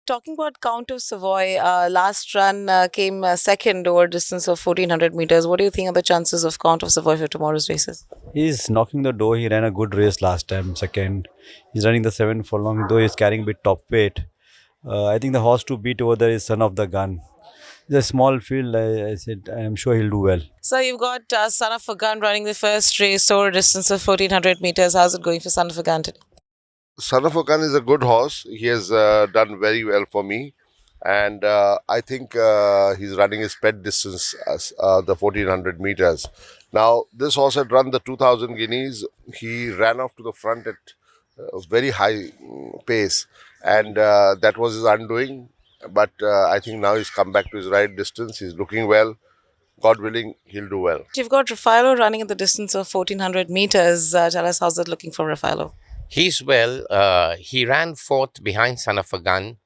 Talking about Count of Savoy, last run came second over a distance of 1400 meters. What do you think are the chances of Count of Savoy for tomorrow's races? He's knocking the door. He ran a good race last time, second. He's running the 7 furlong, though he's carrying a bit top weight. I think the horse to beat over there is Son of the Gun. It's a small field, I said, I am sure he'll do well. So you've got Son of a Gun running the first race over a distance of 1400 meters. How's it going for Son of a Gun today? Son of a Gun is a good horse. He has done very well for me. And I think he's running his pet distance as the 1400 meters. Now, this horse had run the 2000 guineas. He ran off to the front at a very high pace. And that was his undoing. But I think now he's come back to his right distance. He's looking well. God willing, he'll do well. You've got Raffaello running at the distance of 1400 meters. Tell us, how's it looking for Raffaello? He's well. He ran fourth behind Son of a Gun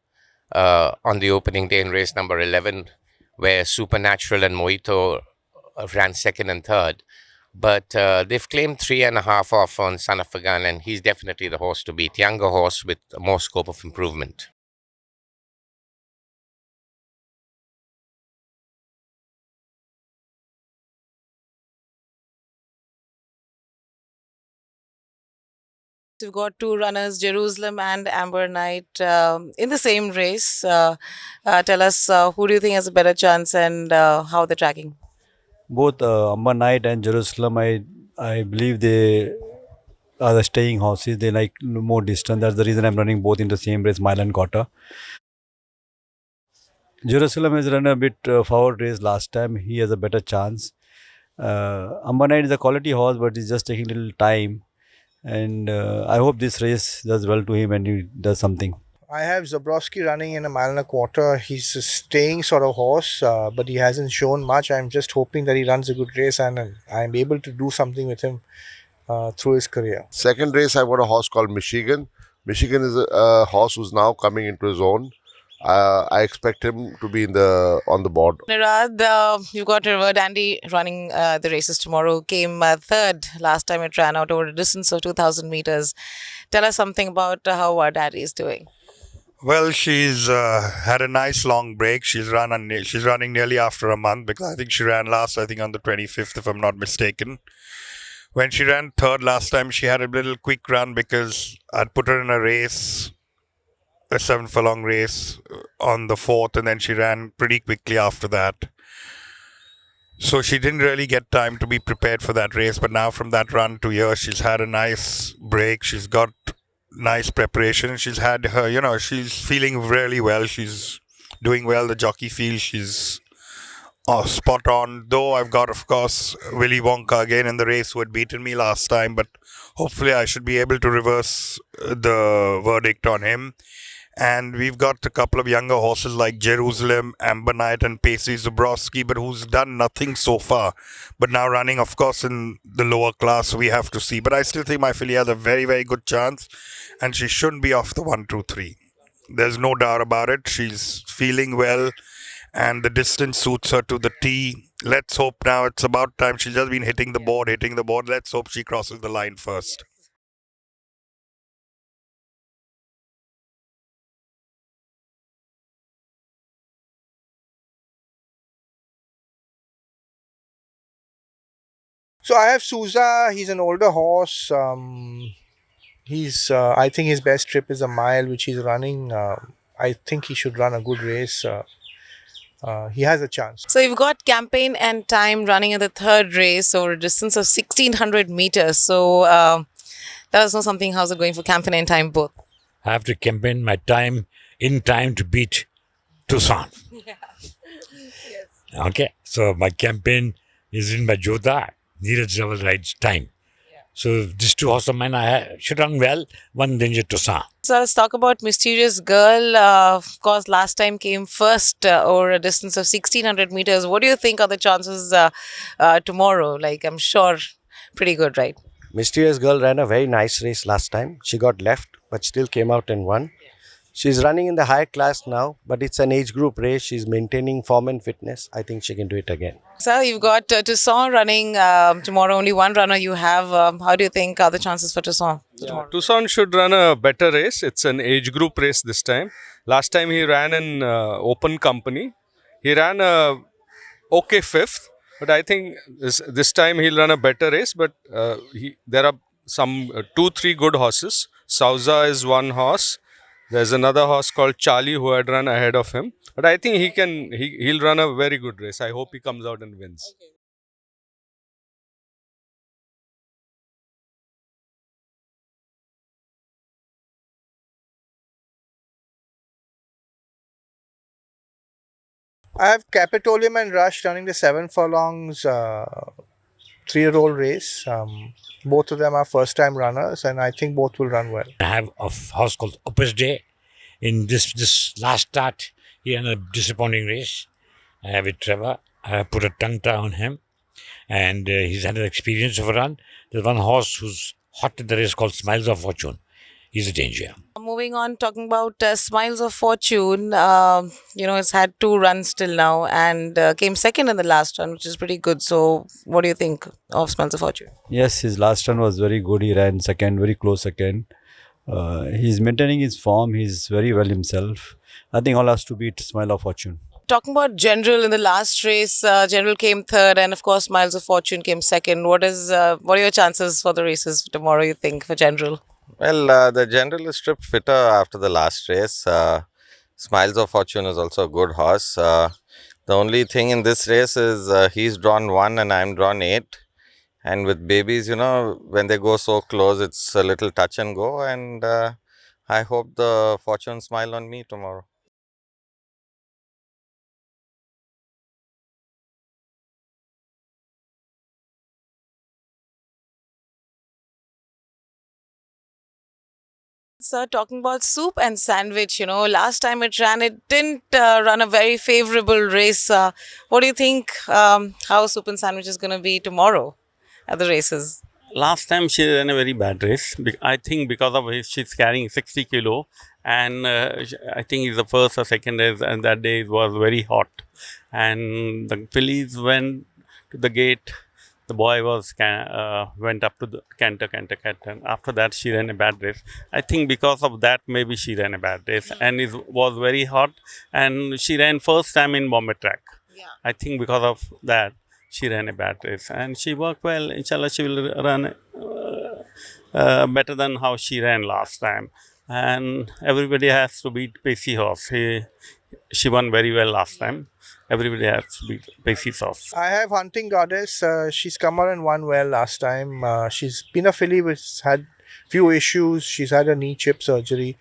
on the opening day in race number 11, where Supernatural and Mojito ran second and third. But they've claimed 3.5 off on Son of a Gun, and he's definitely the horse to beat. Younger horse with more scope of improvement. You've got two runners, Jerusalem and Amber Knight, in the same race. Tell us, who do you think has a better chance and how they're tracking? Both Amber Knight and Jerusalem, I believe they are the staying horses. They like more distance. That's the reason I'm running both in the same race, mile and quarter. Jerusalem has run a bit forward race last time. He has a better chance. Amber Knight is a quality horse, but he's just taking a little time. And I hope this race does well to him and he does something. I have Zabrowski running in a mile and a quarter. He's a staying sort of horse, but he hasn't shown much. I'm just hoping that he runs a good race and I'm able to do something with him through his career. Second race, I've got a horse called Michigan. Michigan is a horse who's now coming into his own. I expect him to be on the board. Nirad, you've got River Dandy running the races tomorrow. Came third last time it ran out over a distance of 2000 meters. Tell us something about how Daddy is doing. Well, she's had a nice long break. She's running nearly after a month, because I think she ran last, I think on the 25th, if I'm not mistaken. When she ran third last time, she had a little quick run because I'd put her in a race, a 7 furlong race on the 4th, and then she ran pretty quickly after that. So she didn't really get time to be prepared for that race. But now from that run to here, she's had a nice break. She's got nice preparation. She's had her, she's feeling really well. She's doing well. The jockey feels she's spot on. Though I've got, of course, Willy Wonka again in the race, who had beaten me last time. But hopefully I should be able to reverse the verdict on him. And we've got a couple of younger horses like Jerusalem, Amber Knight and Pacey Zabrowski, but who's done nothing so far. But now running, of course, in the lower class, we have to see. But I still think my filly has a very, very good chance. And she shouldn't be off the 1, 2, 3. There's no doubt about it. She's feeling well. And the distance suits her to the T. Let's hope now it's about time. She's just been hitting the board. Let's hope she crosses the line first. So I have Souza. He's an older horse. I think his best trip is a mile, which he's running. I think he should run a good race. He has a chance. So you've got Campaign and Time running in the third race over a distance of 1600 meters. So let us know something. How's it going for Campaign and Time both? I have to campaign my time in time to beat Tucson. Yeah. Yes. Okay, so my campaign is in by Jodha, Neeraj Rawal rides time. Yeah. So these two horses of mine should run well, one danger Tucson. So let's talk about Mysterious Girl. Of course, last time came first over a distance of 1600 meters. What do you think are the chances tomorrow? Like, I'm sure pretty good, right? Mysterious Girl ran a very nice race last time. She got left, but still came out and won. She's running in the higher class now, but it's an age group race. She's maintaining form and fitness. I think she can do it again. So you've got Tucson running tomorrow. Only one runner you have. How do you think are the chances for Tucson tomorrow? Tucson should run a better race. It's an age group race this time. Last time he ran in open company. He ran a okay fifth, but I think this time he'll run a better race. But there are some 2-3 good horses. Sauza is one horse. There's another horse called Charlie who had run ahead of him. But I think he'll run a very good race. I hope he comes out and wins. I have Capitolium and Rush running the 7 furlongs 3-year-old race. Both of them are first-time runners, and I think both will run well. I have a horse called Opus Day. In this last start, he ran a disappointing race. I have it Trevor. I have put a tongue tie on him, and he's had an experience of a run. There's one horse who's hot in the race called Smiles of Fortune. He's a danger. Moving on, talking about Smiles of Fortune, it's had 2 runs till now and came second in the last run, which is pretty good. So, what do you think of Smiles of Fortune? Yes, his last run was very good. He ran second, very close second. He's maintaining his form. He's very well himself. I think all has to beat Smile of Fortune. Talking about General in the last race, General came third, and of course, Smiles of Fortune came second. What are your chances for the races tomorrow, you think, for General? Well, the General is stripped fitter after the last race. Smiles of Fortune is also a good horse. The only thing in this race is he's drawn 1 and I'm drawn 8. And with babies, when they go so close, it's a little touch and go. And I hope the fortune smile on me tomorrow. So, talking about Soup and Sandwich, last time it didn't run a very favorable race. What do you think how Soup and Sandwich is going to be tomorrow at the races? Last time she ran a very bad race. I think because of she's carrying 60 kilo, and I think it's the first or second race, and that day it was very hot. And the fillies went to the gate. The boy went up to the canter. And after that, she ran a bad race. I think because of that, maybe she ran a bad race. And it was very hot. And she ran first time in Bombay track. Yeah. I think because of that, she ran a bad race. And she worked well. Inshallah, she will run better than how she ran last time. And everybody has to beat Pacey horse. She won very well last time. Everybody has to beat Pacey horse. I have Hunting Goddess. She's come out and won well last time. She's been a filly which had few issues. She's had a knee chip surgery.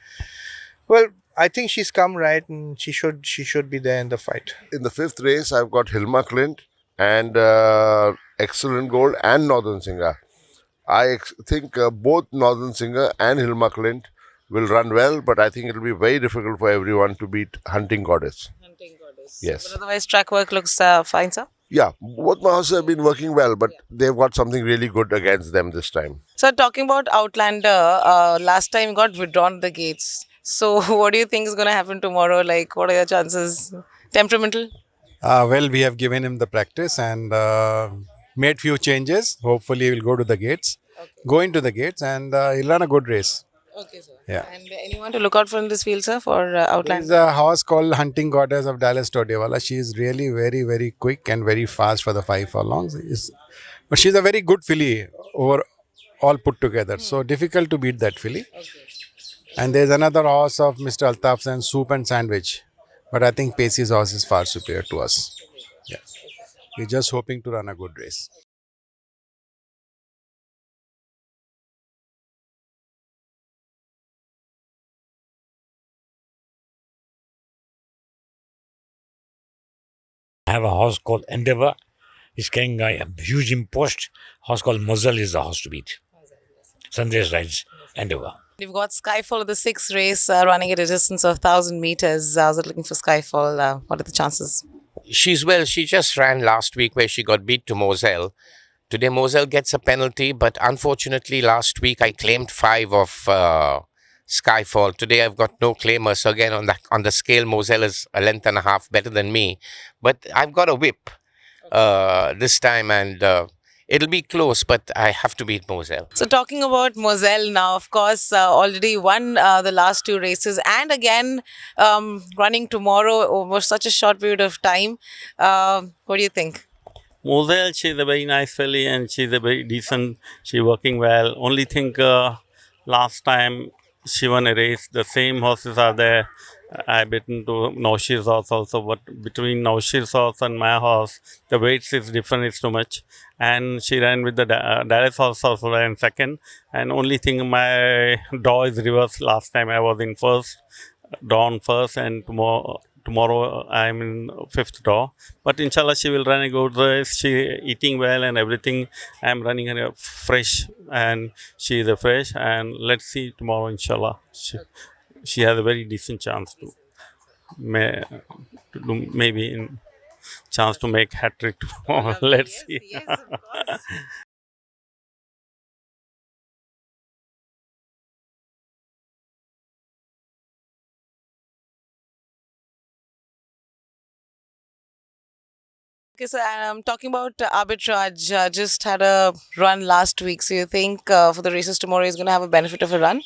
Well, I think she's come right, and she should be there in the fight. In the 5th race, I've got Hilma Clint and Excellent Gold and Northern Singer. I think both Northern Singer and Hilma Clint will run well, but I think it will be very difficult for everyone to beat Hunting Goddess. Hunting Goddess. Yes. But otherwise, track work looks fine, sir? Yeah, both my horses have been working well, but they've got something really good against them this time. So, talking about Outlander, last time got withdrawn the gates. So, what do you think is going to happen tomorrow? Like, what are your chances? Temperamental? Well, we have given him the practice and made few changes. Hopefully, he will go to the gates. Okay. Go into the gates and he'll run a good race. Okay, sir. Yeah. And anyone to look out for in this field, sir, for Outlander? There's a horse called Hunting Goddess of Dallas TODYWALLA. She is really very, very quick and very fast for the 5 furlongs. But she's a very good filly over all put together. So difficult to beat that filly. Okay. And there's another horse of Mr. Altaf's and Soup and Sandwich. But I think Pacey's horse is far superior to us. Yeah. We're just hoping to run a good race. I have a horse called Endeavor. He's carrying a huge impost. Horse called Muzzle is the horse to beat. Sundays rides Endeavor. You've got Skyfall of the 6th race running at a distance of 1,000 meters. I was looking for Skyfall. What are the chances? She's well. She just ran last week where she got beat to Moselle. Today Moselle gets a penalty, but unfortunately last week I claimed 5 of Skyfall. Today I've got no claimer, so again on the scale, Moselle is a length and a half better than me, but I've got a whip this time, and it'll be close, but I have to beat Moselle. So talking about Moselle now, of course, already won the last two races, and again running tomorrow over such a short period of time. What do you think? Moselle, she's a very nice filly and she's a very decent, she's working well. Only thing last time she won a race, the same horses are there. I beaten to Naushir's horse also, but between Naushir's horse and my horse, the weights is different, it's too much. And she ran with the Dallas horse also ran second. And only thing my draw is reversed. Last time I was in first, drawn first, and tomorrow I'm in fifth draw. But inshallah she will run a good race. She eating well and everything. I'm running her fresh and she is a fresh, and let's see tomorrow inshallah. She has a very decent chance to maybe in chance to make hat trick tomorrow. Let's see. Yes, of course. Okay, so I'm talking about arbitrage. Just had a run last week. So you think for the races tomorrow is going to have a benefit of a run?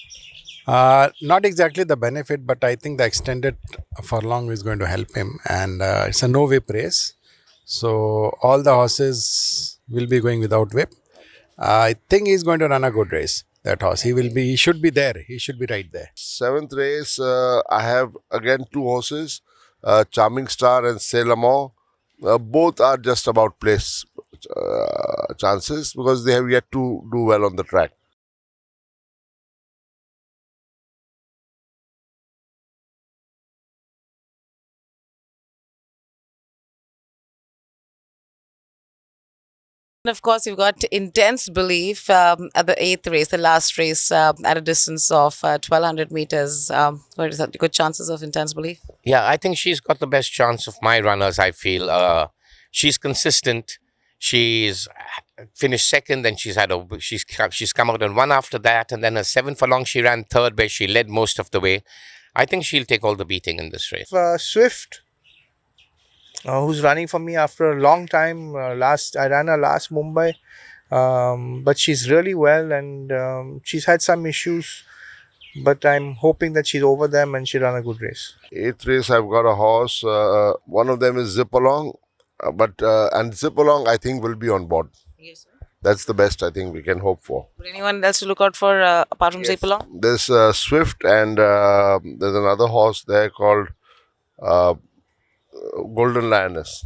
Not exactly the benefit, but I think the extended furlong is going to help him. And it's a no whip race. So all the horses will be going without whip. I think he's going to run a good race. That horse, he should be there. He should be right there. Seventh race, I have again two horses, Charming Star and Sailor. Both are just about place chances because they have yet to do well on the track. And of course, you've got intense belief at the eighth race, the last race at a distance of 1,200 meters. What is that? Good chances of intense belief? Yeah, I think she's got the best chance of my runners, I feel. She's consistent. She's finished second, then she's come out and won after that, and then a 7 furlong she ran third, where she led most of the way. I think she'll take all the beating in this race. Swift, who's running for me after a long time. I ran her last Mumbai, but she's really well, and she's had some issues. But I'm hoping that she's over them and she'll run a good race. Eighth race, I've got a horse. One of them is Zip Along, and Zip Along I think will be on board. Yes, sir. That's the best I think we can hope for. Would anyone else to look out for apart from Zip Along? There's Swift, and there's another horse there called Golden Lioness.